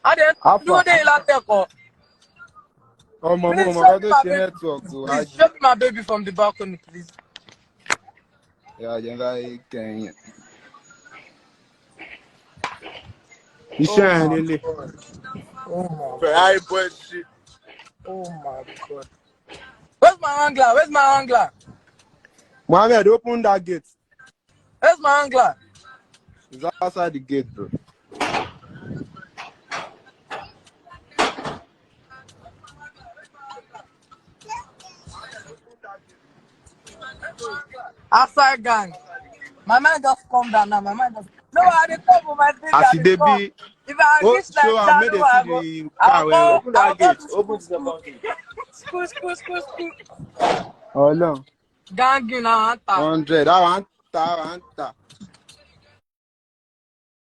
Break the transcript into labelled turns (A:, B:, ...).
A: I didn't do the latte.
B: Oh,
A: Please show me my baby from the balcony, please.
B: Yeah, you can. You shining,
A: Oh
B: very bullshit.
A: my god. Where's my angler? Where's my angler?
B: Mohammed, open that gate.
A: Where's my angler?
B: It's outside the gate, bro.
A: Outside gang. My man just come down now. My man just. No, I didn't come with my baby.
B: I see
A: I
B: they
A: didn't come.
B: be.
A: If I
B: Oh,
A: reach
B: show
A: like
B: I
A: that,
B: made
A: no,
B: it see the car. Open that gate. Open the second gate.
A: School.
B: Oh no.
A: Gang, you know,
B: 100. I want that.